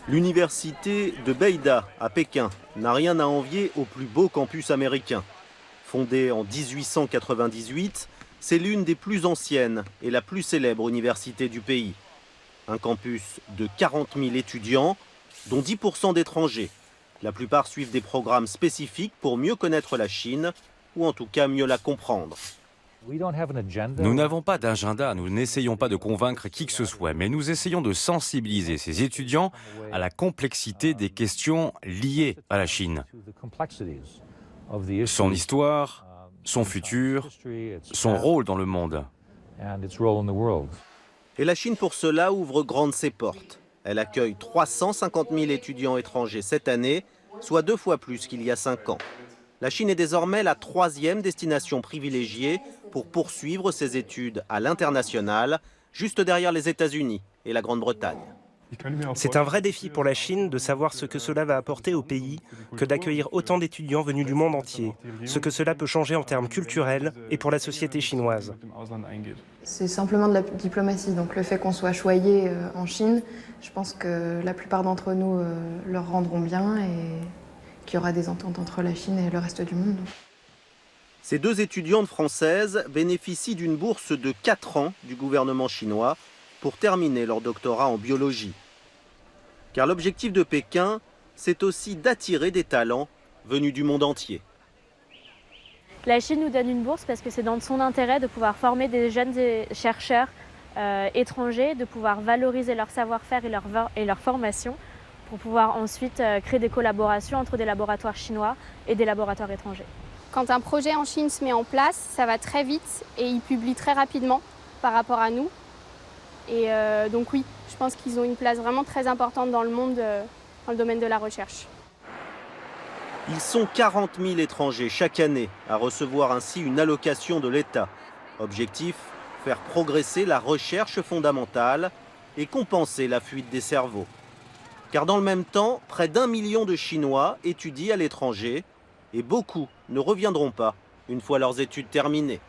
L'université de Beida à Pékin n'a rien à envier au plus beau campus américain. Fondée en 1898, c'est l'une des plus anciennes et la plus célèbre université du pays. Un campus de 40 000 étudiants, dont 10% d'étrangers. La plupart suivent des programmes spécifiques pour mieux connaître la Chine, ou en tout cas mieux la comprendre. Nous n'avons pas d'agenda, nous n'essayons pas de convaincre qui que ce soit, mais nous essayons de sensibiliser ces étudiants à la complexité des questions liées à la Chine. Son histoire, son futur, son rôle dans le monde. Et la Chine pour cela ouvre grandes ses portes. Elle accueille 350 000 étudiants étrangers cette année, soit 2 fois plus qu'il y a 5 ans. La Chine est désormais la 3e destination privilégiée pour poursuivre ses études à l'international, juste derrière les États-Unis et la Grande-Bretagne. C'est un vrai défi pour la Chine de savoir ce que cela va apporter au pays que d'accueillir autant d'étudiants venus du monde entier, ce que cela peut changer en termes culturels et pour la société chinoise. C'est simplement de la diplomatie, donc le fait qu'on soit choyé en Chine, je pense que la plupart d'entre nous leur rendront bien et qu'il y aura des ententes entre la Chine et le reste du monde. Ces 2 étudiantes françaises bénéficient d'une bourse de 4 ans du gouvernement chinois pour terminer leur doctorat en biologie. Car l'objectif de Pékin, c'est aussi d'attirer des talents venus du monde entier. La Chine nous donne une bourse parce que c'est dans son intérêt de pouvoir former des jeunes chercheurs étrangers, de pouvoir valoriser leur savoir-faire et leur formation pour pouvoir ensuite créer des collaborations entre des laboratoires chinois et des laboratoires étrangers. Quand un projet en Chine se met en place, ça va très vite et ils publient très rapidement par rapport à nous. Et donc oui, je pense qu'ils ont une place vraiment très importante dans le monde, dans le domaine de la recherche. Ils sont 40 000 étrangers chaque année à recevoir ainsi une allocation de l'État. Objectif, faire progresser la recherche fondamentale et compenser la fuite des cerveaux. Car dans le même temps, près d'1 million de Chinois étudient à l'étranger et beaucoup ne reviendront pas une fois leurs études terminées.